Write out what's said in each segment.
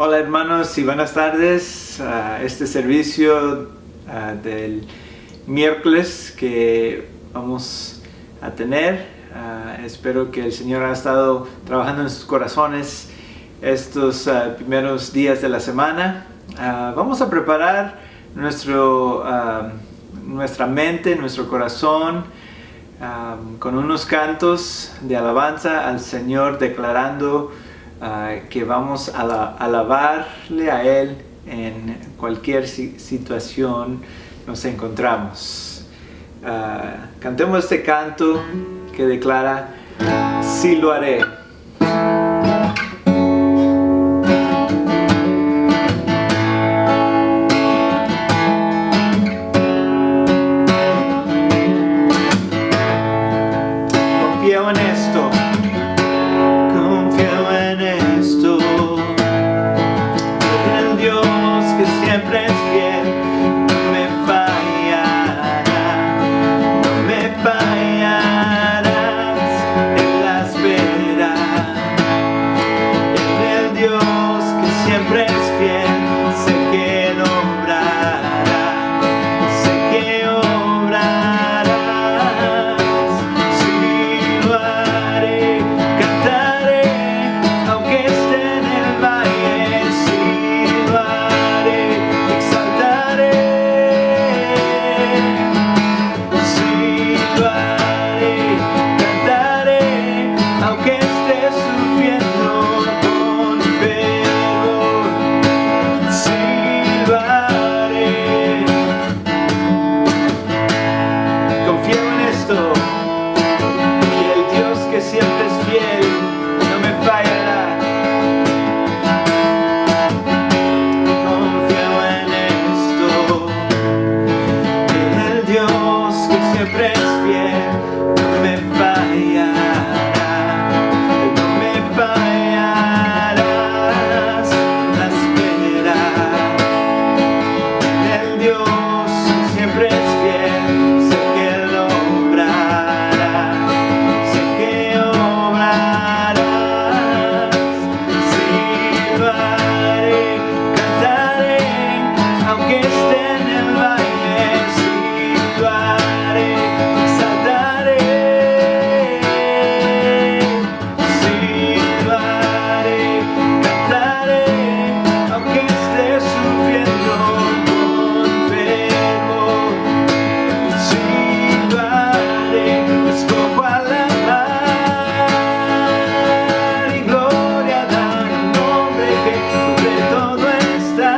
Hola hermanos y buenas tardes a este servicio del miércoles que vamos a tener. Espero que el Señor ha estado trabajando en sus corazones estos primeros días de la semana. Vamos a preparar nuestra mente, nuestro corazón con unos cantos de alabanza al Señor, declarando que vamos a alabarle a Él en cualquier situación nos encontramos. Cantemos este canto que declara: sí lo haré. Confío en esto. Siempre es fiel, no me fallarás en la espera. En el Dios que siempre es fiel, sé que Él obrará, sé que obrarás. Sí lo haré, cantaré, aunque esté en el valle. Sí lo haré, exaltaré. Sí lo haré, cantaré, aunque esté sufriendo con fervor. Sí lo haré. Confío en esto, y el Dios que siempre es fiel no me fallará. Confío en esto, el Dios que siempre es fiel no me fallará, no me fallarás la espera. El Dios que siempre es fiel, sé que Él obrará, sé que obrarás. Sí lo haré, cantaré, aunque esté en el valle. Sí lo haré, exaltaré. Sí lo haré, cantaré, aunque esté sufriendo con fervor. Sí lo haré, escojo alabar y gloria dar al nombre que sobre todo está.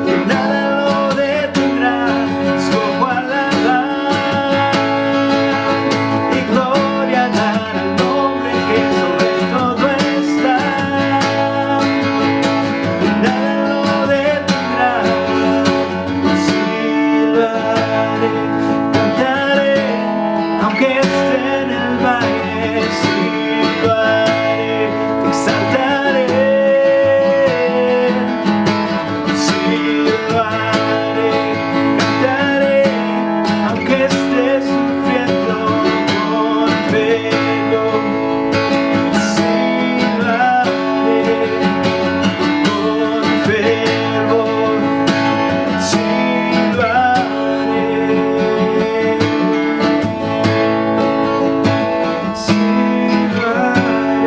Que nada lo detendrá. Escojo alabar y gloria dar al nombre que sobre todo está. Que nada lo detendrá. Sí lo haré, cantaré, aunque esté en el valle. Sí lo haré, exaltaré. Sí lo haré, cantaré, aunque esté sufriendo con fervor. Sí lo haré con fervor. Sí lo haré. Sí lo haré.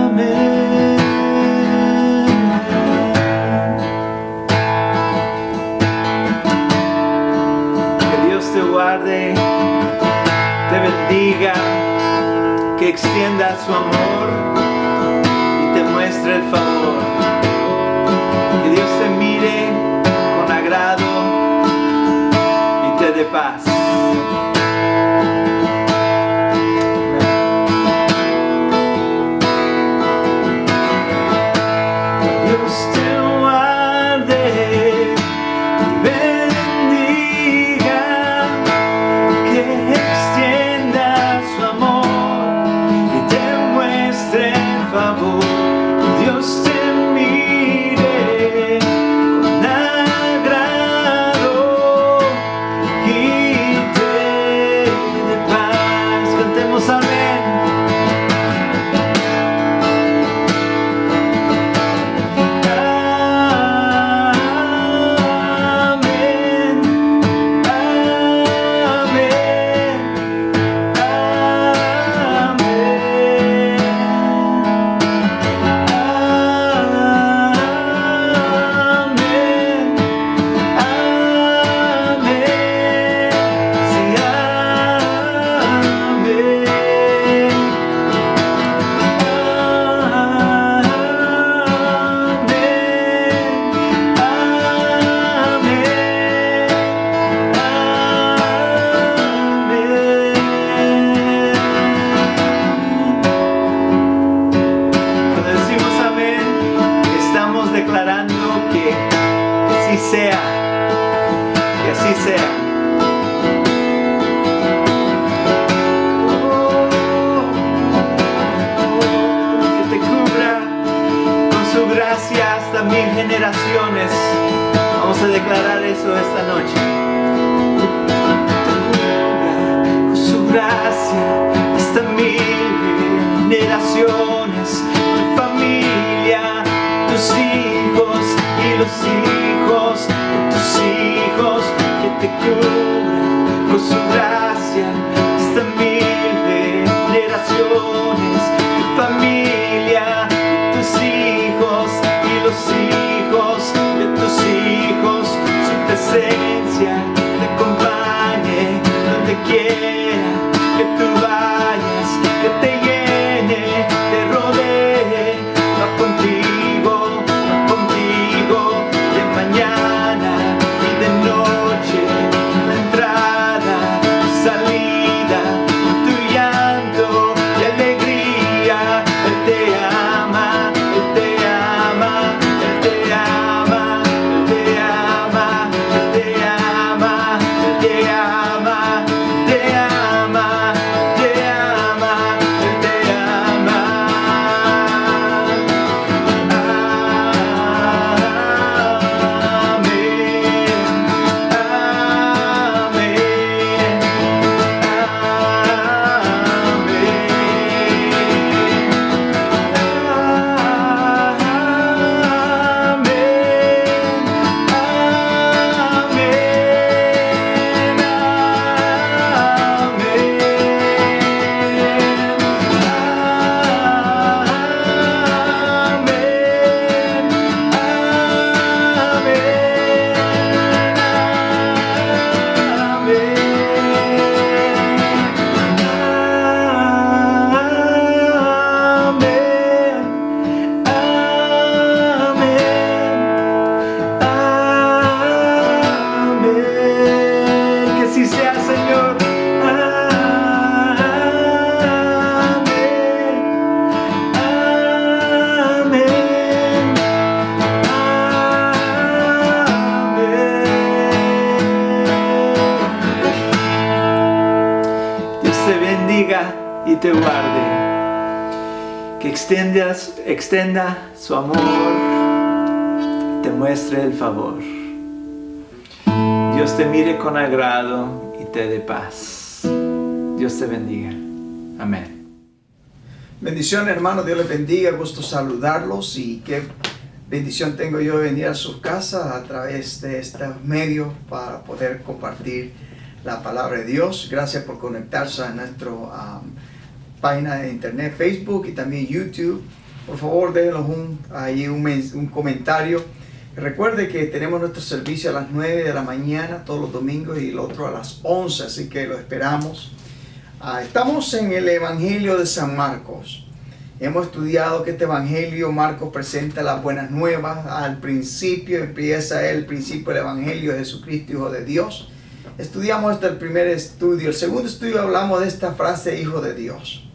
Amén. Que Dios te guarde, te bendiga, que extienda su amor y te muestre el favor. Que Dios te mire con agrado y te dé paz. que así sea, que así sea. Que te cubra con su gracia hasta 1000 generaciones. Vamos a declarar eso esta noche. Con su gracia hasta 1000 generaciones, tu familia, tus hijos y los hijos de tus hijos, que te cubra con su gracia hasta 1000 generaciones, tu familia, tus hijos y los hijos de tus hijos, su presencia te acompañe donde quiera que tú vayas, que te llene, te rodee, va contigo, de mañana y de noche, la entrada, salida, tu llanto y alegría. Él te ama, Él te ama, Él te ama, Él te ama, Él te ama, Él te ama, Él te ama, Él te ama, Él te ama. Y te guarde, que extienda su amor, te muestre el favor. Dios te mire con agrado y te dé paz. Dios te bendiga. Amén. Bendiciones, hermanos, Dios les bendiga, gusto saludarlos y qué bendición tengo yo de venir a sus casas a través de estos medios para poder compartir la palabra de Dios. Gracias por conectarse a nuestra página de internet, Facebook y también YouTube. Por favor, déjenos un comentario. Recuerde que tenemos nuestro servicio a las 9 de la mañana todos los domingos y el otro a las 11, así que lo esperamos. Estamos en el Evangelio de San Marcos. Hemos estudiado que este Evangelio, Marcos presenta las buenas nuevas. Al principio empieza el principio del Evangelio de Jesucristo, Hijo de Dios. Estudiamos hasta el primer estudio. El segundo estudio hablamos de esta frase, Hijo de Dios.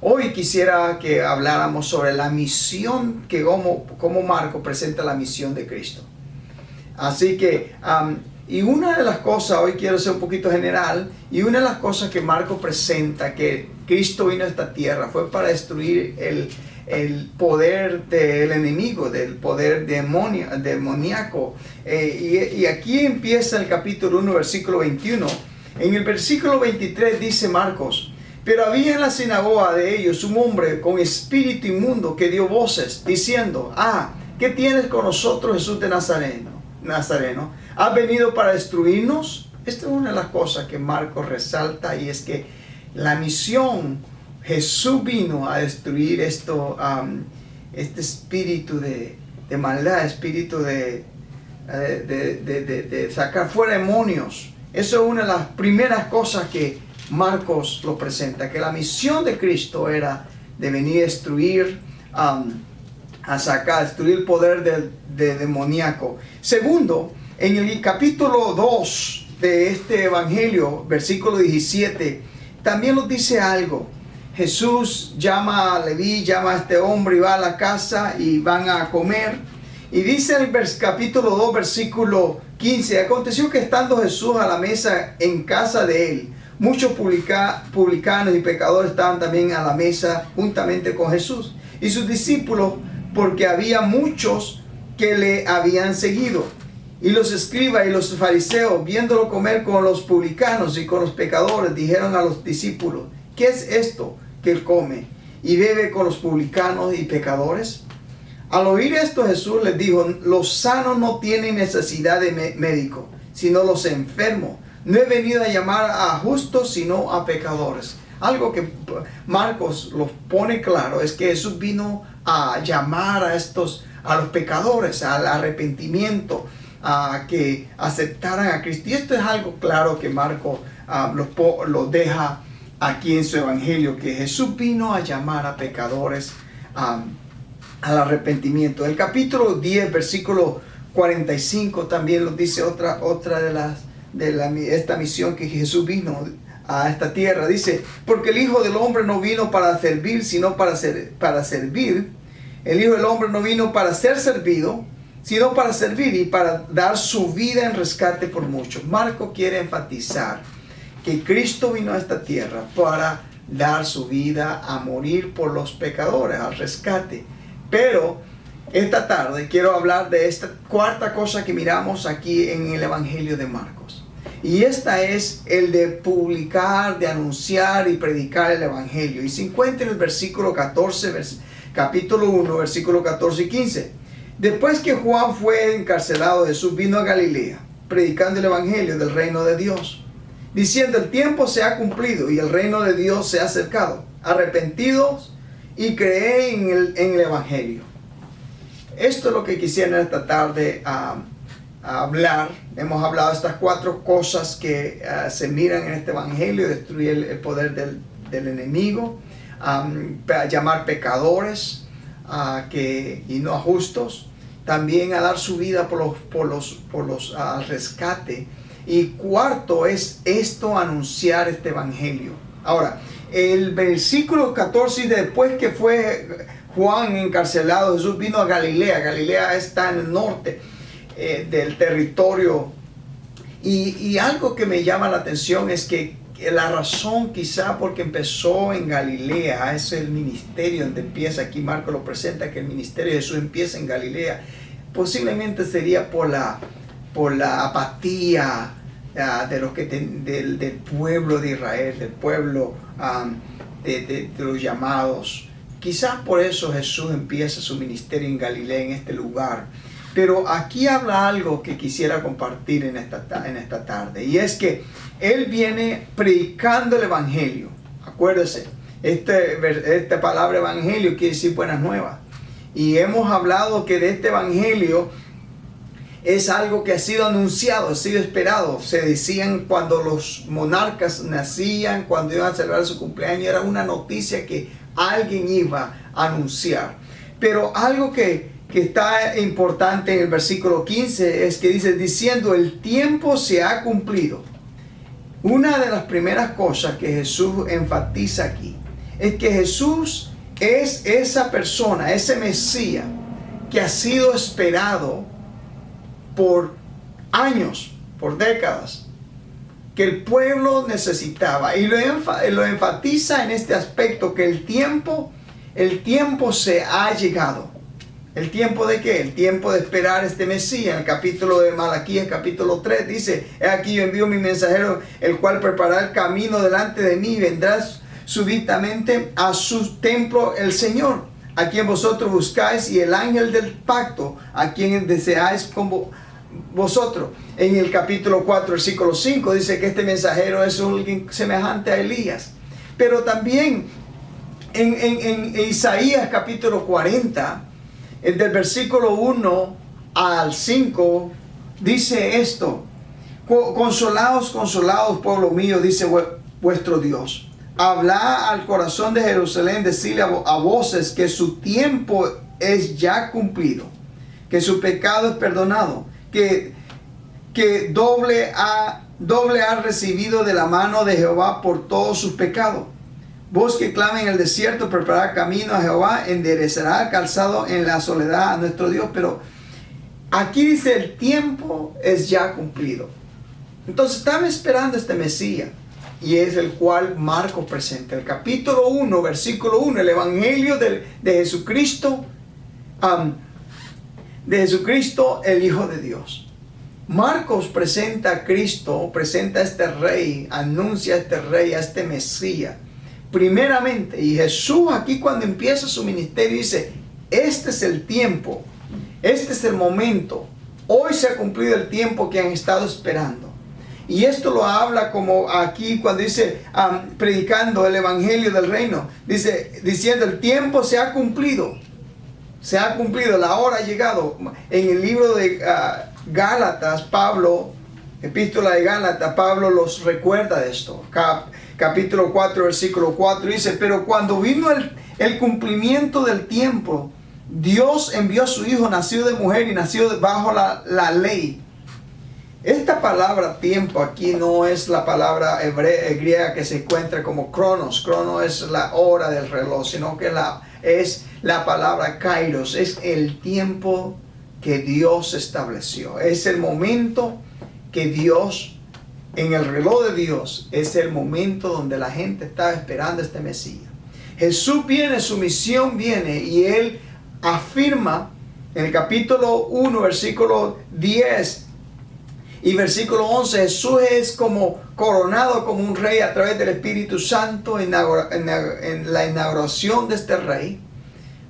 Hoy quisiera que habláramos sobre la misión, que cómo Marcos presenta la misión de Cristo. Así que, y una de las cosas, hoy quiero ser un poquito general, y una de las cosas que Marcos presenta, que Cristo vino a esta tierra, fue para destruir el poder del enemigo, del poder demoníaco. Y aquí empieza el capítulo 1, versículo 21. En el versículo 23 dice Marcos: pero había en la sinagoga de ellos un hombre con espíritu inmundo que dio voces, diciendo: ¿qué tienes con nosotros, Jesús de Nazareno? ¿Has venido para destruirnos? Esta es una de las cosas que Marcos resalta, y es que la misión, Jesús vino a destruir este espíritu de maldad, espíritu de sacar fuera demonios. Eso es una de las primeras cosas que Marcos lo presenta, que la misión de Cristo era de venir a destruir, destruir el poder del demoníaco. Segundo, en el capítulo 2 de este evangelio, versículo 17, también nos dice algo. Jesús llama a Leví, llama a este hombre y va a la casa y van a comer. Y dice en el capítulo 2, versículo 15, aconteció que estando Jesús a la mesa en casa de él, muchos publicanos y pecadores estaban también a la mesa juntamente con Jesús y sus discípulos, porque había muchos que le habían seguido. Y los escribas y los fariseos, viéndolo comer con los publicanos y con los pecadores, dijeron a los discípulos: ¿qué es esto que él come y bebe con los publicanos y pecadores? Al oír esto, Jesús les dijo: los sanos no tienen necesidad de médico, sino los enfermos. No he venido a llamar a justos, sino a pecadores. Algo que Marcos lo pone claro es que Jesús vino a llamar a los pecadores al arrepentimiento, a que aceptaran a Cristo. Y esto es algo claro que Marcos lo deja aquí en su evangelio, que Jesús vino a llamar a pecadores al arrepentimiento. El capítulo 10, versículo 45 también nos dice otra de esta misión que Jesús vino a esta tierra. Dice: porque el Hijo del Hombre no vino para servir, sino para servir. El Hijo del Hombre no vino para ser servido, sino para servir y para dar su vida en rescate por muchos. Marco quiere enfatizar que Cristo vino a esta tierra para dar su vida a morir por los pecadores, al rescate. Pero esta tarde quiero hablar de esta cuarta cosa que miramos aquí en el Evangelio de Marcos. Y esta es el de publicar, de anunciar y predicar el Evangelio. Y se encuentra en el versículo 14, capítulo 1, versículo 14 y 15. Después que Juan fue encarcelado, Jesús vino a Galilea, predicando el Evangelio del reino de Dios, diciendo: el tiempo se ha cumplido y el reino de Dios se ha acercado. Arrepentidos y creed en el Evangelio. Esto es lo que quisiera esta tarde hablar. Hemos hablado de estas cuatro cosas que se miran en este Evangelio: destruir el poder del enemigo, llamar pecadores y no a justos, también a dar su vida al rescate. Y cuarto es esto, anunciar este Evangelio. Ahora, el versículo 14 dice: después que fue Juan encarcelado, Jesús vino a Galilea. Galilea está en el norte del territorio. Y algo que me llama la atención es que la razón quizá porque empezó en Galilea, es el ministerio donde empieza, aquí Marcos lo presenta, que el ministerio de Jesús empieza en Galilea, posiblemente sería por la apatía del pueblo de Israel, del pueblo de los llamados. Quizás por eso Jesús empieza su ministerio en Galilea, en este lugar. Pero aquí habla algo que quisiera compartir en esta tarde, y es que Él viene predicando el Evangelio. Acuérdese, esta palabra Evangelio quiere decir buenas nuevas. Y hemos hablado que de este Evangelio es algo que ha sido anunciado, ha sido esperado. Se decían cuando los monarcas nacían, cuando iban a celebrar su cumpleaños, era una noticia que alguien iba a anunciar. Pero algo que está importante en el versículo 15 es que dice: diciendo, el tiempo se ha cumplido. Una de las primeras cosas que Jesús enfatiza aquí es que Jesús es esa persona, ese Mesías que ha sido esperado por años, por décadas, que el pueblo necesitaba. Y lo enfatiza en este aspecto, que el tiempo se ha llegado. ¿El tiempo de qué? El tiempo de esperar este Mesías. En el capítulo de Malaquías, capítulo 3, dice: he aquí yo envío mi mensajero, el cual preparará el camino delante de mí, y vendrá súbitamente a su templo el Señor, a quien vosotros buscáis, y el ángel del pacto, a quien deseáis como vosotros. En el capítulo 4, versículo 5, dice que este mensajero es alguien semejante a Elías. Pero también en Isaías, capítulo 40, del versículo 1 al 5, dice esto: consolaos, consolaos, pueblo mío, dice vuestro Dios. Hablad al corazón de Jerusalén, decirle a voces que su tiempo es ya cumplido, que su pecado es perdonado, que doble ha recibido de la mano de Jehová por todos sus pecados. Vos que clamen en el desierto, preparad camino a Jehová, enderezará calzado en la soledad a nuestro Dios. Pero aquí dice el tiempo es ya cumplido. Entonces estaba esperando este Mesías, y es el cual Marcos presenta. El capítulo 1, versículo 1, el Evangelio de Jesucristo, el Hijo de Dios. Marcos presenta a Cristo, presenta a este rey, anuncia a este rey, a este Mesías, primeramente. Y Jesús aquí cuando empieza su ministerio dice, este es el tiempo, este es el momento, hoy se ha cumplido el tiempo que han estado esperando. Y esto lo habla como aquí cuando dice, predicando el evangelio del reino, dice, diciendo el tiempo se ha cumplido, la hora ha llegado. En el libro de Gálatas, Pablo, epístola de Gálatas, Pablo los recuerda de esto. Capítulo 4, versículo 4 dice, pero cuando vino el cumplimiento del tiempo, Dios envió a su Hijo, nacido de mujer y nacido bajo la ley. Esta palabra tiempo aquí no es la palabra griega que se encuentra como cronos. Cronos es la hora del reloj, sino que es la palabra kairos. Es el tiempo que Dios estableció. Es el momento que Dios, en el reloj de Dios, es el momento donde la gente estaba esperando este Mesías. Jesús viene, su misión viene, y Él afirma en el capítulo 1, versículo 10, y versículo 11, Jesús es como coronado como un rey a través del Espíritu Santo en la inauguración de este rey.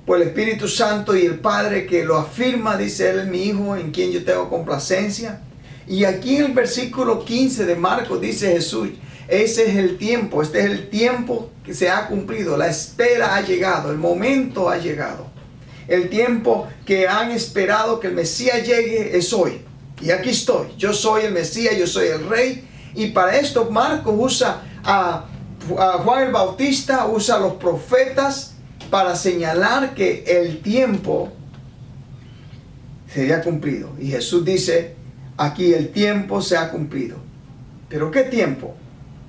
Por el Espíritu Santo y el Padre que lo afirma, dice Él es mi Hijo en quien yo tengo complacencia. Y aquí en el versículo 15 de Marcos dice Jesús, ese es el tiempo, este es el tiempo que se ha cumplido, la espera ha llegado, el momento ha llegado. El tiempo que han esperado que el Mesías llegue es hoy. Y aquí estoy, yo soy el Mesías, yo soy el Rey. Y para esto Marcos usa a Juan el Bautista, usa a los profetas para señalar que el tiempo se había cumplido. Y Jesús dice, aquí el tiempo se ha cumplido. ¿Pero qué tiempo?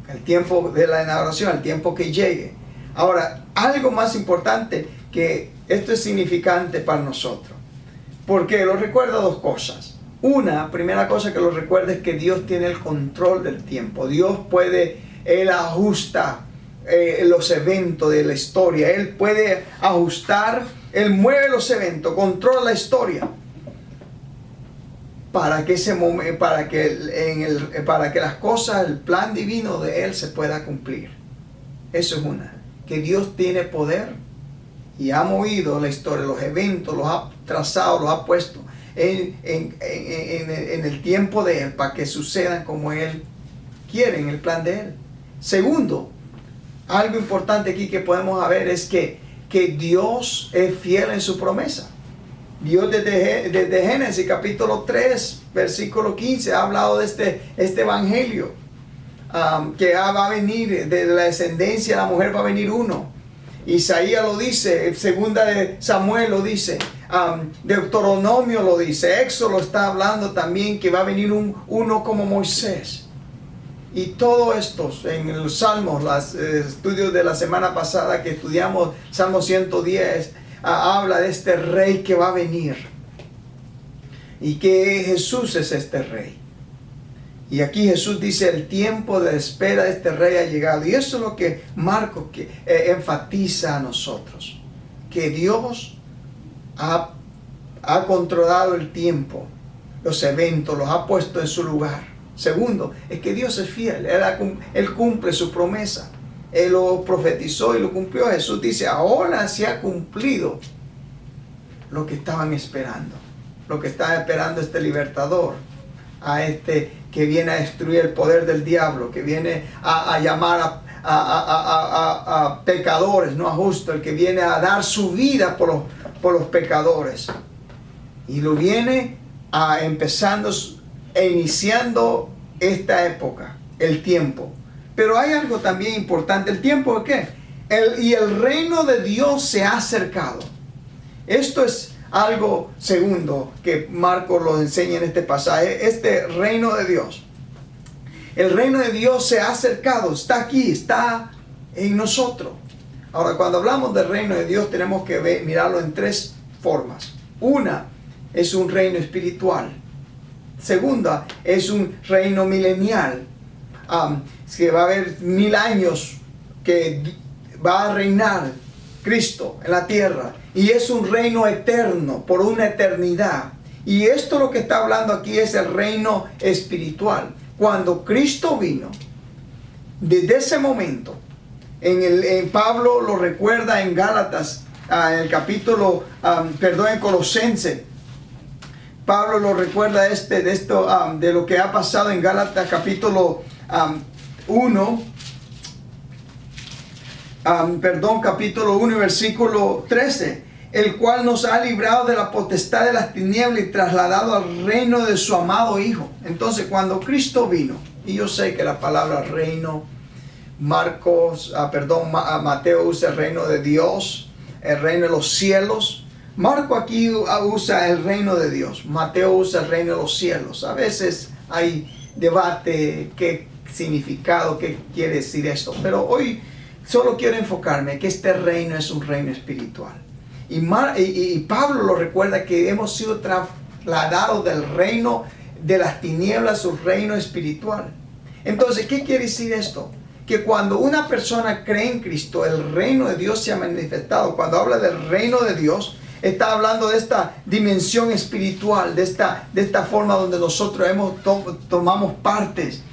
El tiempo de la inauguración, el tiempo que llegue. Ahora, algo más importante, que esto es significante para nosotros. Porque lo recuerda dos cosas. Una, primera cosa que lo recuerda es que Dios tiene el control del tiempo. Dios puede, Él ajusta los eventos de la historia. Él puede ajustar, Él mueve los eventos, controla la historia. Para que las cosas, el plan divino de Él se pueda cumplir. Eso es una. Que Dios tiene poder y ha movido la historia, los eventos, los ha trazado, los ha puesto en el tiempo de Él para que sucedan como Él quiere, en el plan de Él. Segundo, algo importante aquí que podemos ver es que Dios es fiel en su promesa. Dios desde Génesis capítulo 3, versículo 15, ha hablado de este evangelio, que va a venir, de la descendencia de la mujer va a venir uno. Isaías lo dice, segunda de Samuel lo dice, Deuteronomio lo dice, Éxodo está hablando también que va a venir uno como Moisés. Y todo esto en los Salmos, los estudios de la semana pasada que estudiamos, Salmo 110, habla de este rey que va a venir. Y que Jesús es este rey. Y aquí Jesús dice, el tiempo de espera de este rey ha llegado. Y eso es lo que Marcos enfatiza a nosotros. Que Dios ha controlado el tiempo, los eventos, los ha puesto en su lugar. Segundo, es que Dios es fiel. Él cumple su promesa. Él lo profetizó y lo cumplió. Jesús dice, ahora se ha cumplido lo que estaban esperando. Lo que estaba esperando este libertador. A este que viene a destruir el poder del diablo, que viene a llamar a pecadores, no a justos, el que viene a dar su vida por los pecadores. Y lo viene iniciando esta época, el tiempo. Pero hay algo también importante, ¿el tiempo de qué? El reino de Dios se ha acercado. Esto es algo segundo que Marcos lo enseña en este pasaje, este reino de Dios. El reino de Dios se ha acercado, está aquí, está en nosotros. Ahora, cuando hablamos del reino de Dios tenemos que mirarlo en tres formas. Una, es un reino espiritual. Segunda, es un reino milenial. Que va a haber 1000 años que va a reinar Cristo en la tierra. Y es un reino eterno, por una eternidad. Y esto lo que está hablando aquí es el reino espiritual. Cuando Cristo vino, desde ese momento, en Pablo lo recuerda en Gálatas, en el capítulo, en Colosenses. Pablo lo recuerda de lo que ha pasado en Gálatas capítulo 1, capítulo 1 y versículo 13, el cual nos ha librado de la potestad de las tinieblas y trasladado al reino de su amado Hijo. Entonces, cuando Cristo vino, y yo sé que la palabra reino, Mateo usa el reino de Dios, el reino de los cielos. Marco aquí usa el reino de Dios, Mateo usa el reino de los cielos. A veces hay debate, qué significado, qué quiere decir esto, pero hoy solo quiero enfocarme que este reino es un reino espiritual. Y Pablo lo recuerda que hemos sido trasladados del reino de las tinieblas a su reino espiritual. Entonces, ¿qué quiere decir esto? Que cuando una persona cree en Cristo, el reino de Dios se ha manifestado. Cuando habla del reino de Dios, está hablando de esta dimensión espiritual, de esta forma donde nosotros tomamos partes.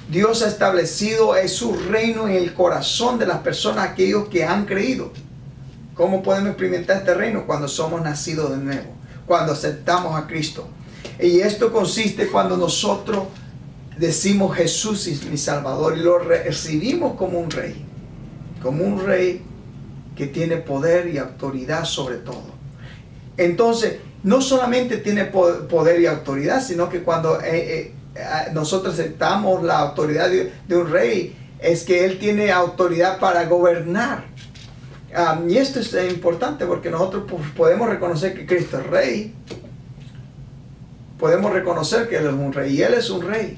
Dios ha establecido su reino en el corazón de las personas, aquellos que han creído. ¿Cómo podemos experimentar este reino? Cuando somos nacidos de nuevo, cuando aceptamos a Cristo. Y esto consiste cuando nosotros decimos Jesús es mi Salvador y lo recibimos como un rey que tiene poder y autoridad sobre todo. Entonces, no solamente tiene poder y autoridad, sino que cuando nosotros aceptamos la autoridad de un rey, es que él tiene autoridad para gobernar. Y esto es importante porque nosotros podemos reconocer que Cristo es rey. Podemos reconocer que Él es un rey y Él es un rey.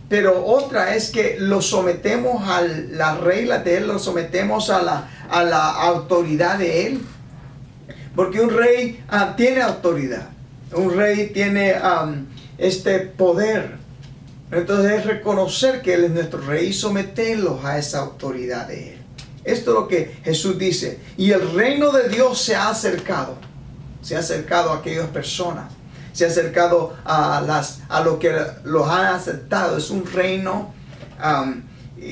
Pero otra es que lo sometemos a las reglas de Él, lo sometemos a la autoridad de Él. Porque un rey tiene autoridad, un rey tiene este poder. Entonces es reconocer que Él es nuestro rey y someterlos a esa autoridad de Él. Esto es lo que Jesús dice. Y el reino de Dios se ha acercado a aquellas personas, se ha acercado a los que los han aceptado. Es un reino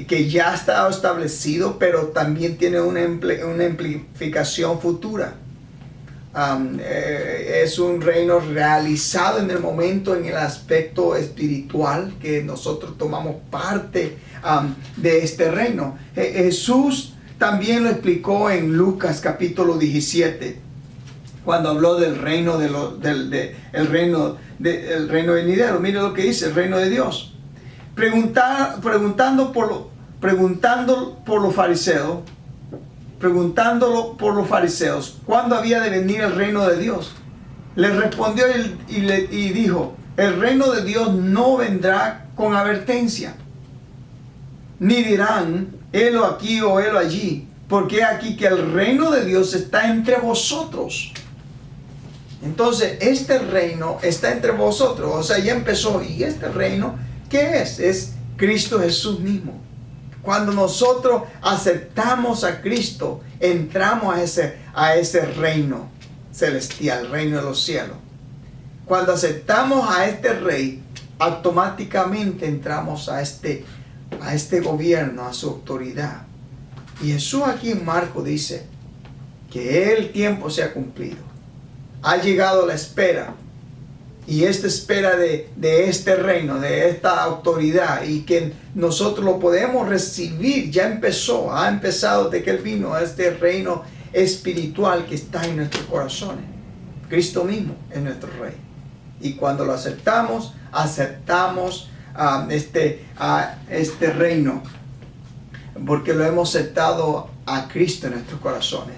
que ya está establecido, pero también tiene una implicación futura. Es un reino realizado en el momento, en el aspecto espiritual, que nosotros tomamos parte de este reino. Jesús también lo explicó en Lucas capítulo 17, cuando habló del reino el reino venidero. Mire lo que dice el reino de Dios. Preguntándolo por los fariseos, ¿cuándo había de venir el reino de Dios? Les respondió y dijo: el reino de Dios no vendrá con advertencia, ni dirán helo aquí o helo allí, porque aquí que el reino de Dios está entre vosotros. Entonces este reino está entre vosotros, o sea, ya empezó. ¿Y este reino qué es? Es Cristo Jesús mismo. Cuando nosotros aceptamos a Cristo, entramos a ese reino celestial, reino de los cielos. Cuando aceptamos a este rey, automáticamente entramos a este gobierno, a su autoridad. Y Jesús aquí en Marcos dice que el tiempo se ha cumplido. Ha llegado la espera. Y esta espera de este reino, de esta autoridad, y que nosotros lo podemos recibir, ha empezado desde que Él vino, a este reino espiritual que está en nuestros corazones. Cristo mismo es nuestro Rey. Y cuando lo aceptamos este reino, porque lo hemos aceptado a Cristo en nuestros corazones.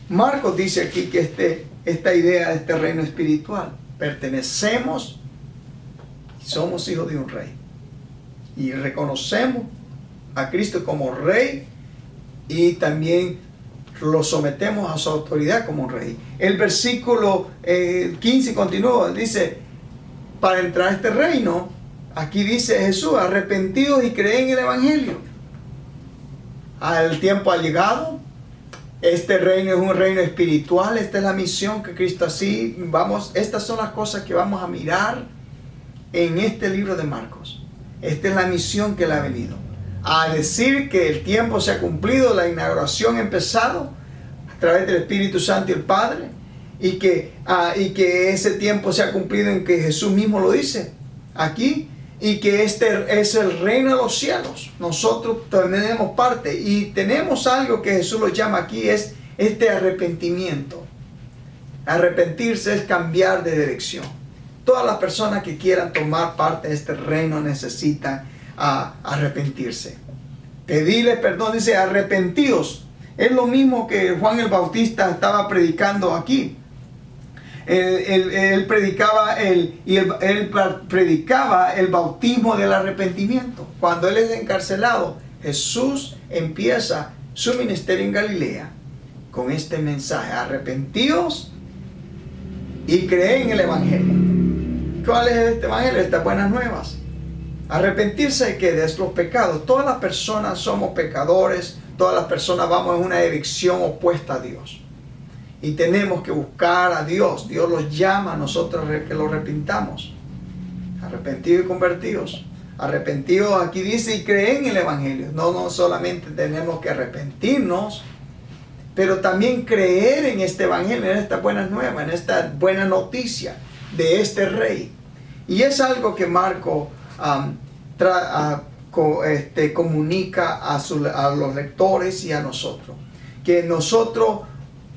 Marcos dice aquí que esta idea de este reino espiritual, pertenecemos, somos hijos de un rey y reconocemos a Cristo como rey, y también lo sometemos a su autoridad como un rey. El versículo 15 continúa, dice, para entrar a este reino, aquí dice Jesús, arrepentidos y creen en el Evangelio. El tiempo ha llegado. Este reino es un reino espiritual. Esta es la misión que Cristo así vamos. Estas son las cosas que vamos a mirar en este libro de Marcos. Esta es la misión que Él ha venido a decir, que el tiempo se ha cumplido, la inauguración ha empezado a través del Espíritu Santo y el Padre, y que ese tiempo se ha cumplido en que Jesús mismo lo dice aquí, y que este es el reino de los cielos. Nosotros tenemos parte y tenemos algo que Jesús lo llama aquí, es este arrepentimiento. Arrepentirse es cambiar de dirección. Todas las personas que quieran tomar parte de este reino necesitan arrepentirse. Pedirle perdón, dice arrepentíos. Es lo mismo que Juan el Bautista estaba predicando aquí. Él predicaba el bautismo del arrepentimiento. Cuando él es encarcelado, Jesús empieza su ministerio en Galilea con este mensaje: arrepentíos y creen en el Evangelio. ¿Cuál es este Evangelio? Estas buenas nuevas. Arrepentirse de que de los pecados. Todas las personas somos pecadores. Todas las personas vamos en una dirección opuesta a Dios. Y tenemos que buscar a Dios. Dios los llama a nosotros que lo arrepintamos. Arrepentidos y convertidos. Arrepentidos aquí dice y creen en el Evangelio. No solamente tenemos que arrepentirnos, pero también creer en este Evangelio, en esta buena nueva, en esta buena noticia de este Rey. Y es algo que Marco comunica a los lectores y a nosotros. Que nosotros,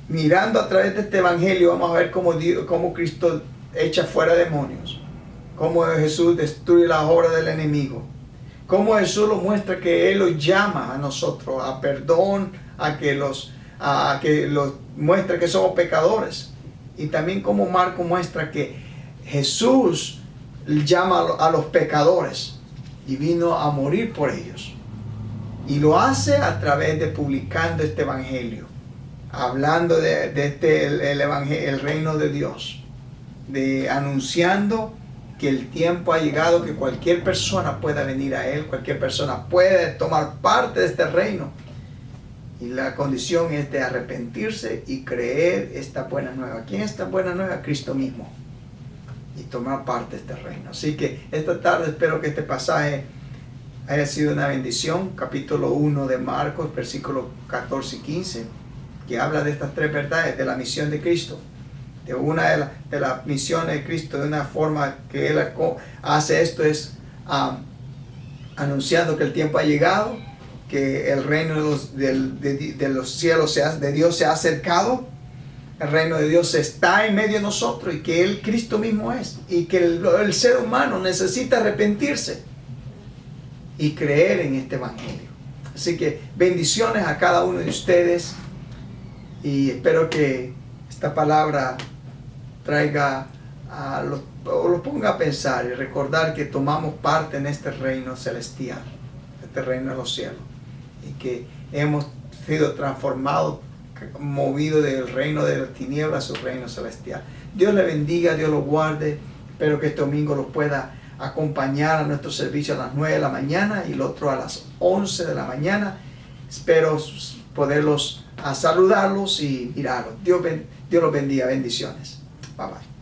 mirando a través de este Evangelio, vamos a ver cómo Cristo echa fuera demonios. Cómo Jesús destruye las obras del enemigo. Cómo Jesús lo muestra, que Él los llama a nosotros a perdón, a que los muestra que somos pecadores. Y también como Marco muestra que Jesús llama a los pecadores y vino a morir por ellos. Y lo hace a través de publicando este Evangelio, hablando de el reino de Dios, de anunciando que el tiempo ha llegado, que cualquier persona pueda venir a Él, cualquier persona puede tomar parte de este reino. Y la condición es de arrepentirse y creer esta buena nueva. ¿Quién es esta buena nueva? Cristo mismo. Y tomar parte de este reino. Así que esta tarde espero que este pasaje haya sido una bendición. Capítulo 1 de Marcos, versículos 14 y 15, que habla de estas tres verdades, de la misión de Cristo. De una de las misiones de Cristo, de una forma que Él hace esto es anunciando que el tiempo ha llegado, que el reino de los cielos de Dios se ha acercado. El reino de Dios está en medio de nosotros y que Él, Cristo mismo es. Y que el ser humano necesita arrepentirse y creer en este Evangelio. Así que bendiciones a cada uno de ustedes. Y espero que esta palabra traiga los ponga a pensar y recordar que tomamos parte en este reino celestial, este reino de los cielos. Y que hemos sido transformados, movido del reino de las tinieblas a su reino celestial. Dios le bendiga, Dios lo guarde. Espero que este domingo los pueda acompañar a nuestro servicio a las 9 de la mañana y el otro a las 11 de la mañana. Espero poderlos saludarlos y mirarlos. Dios los bendiga. Bendiciones. Bye bye.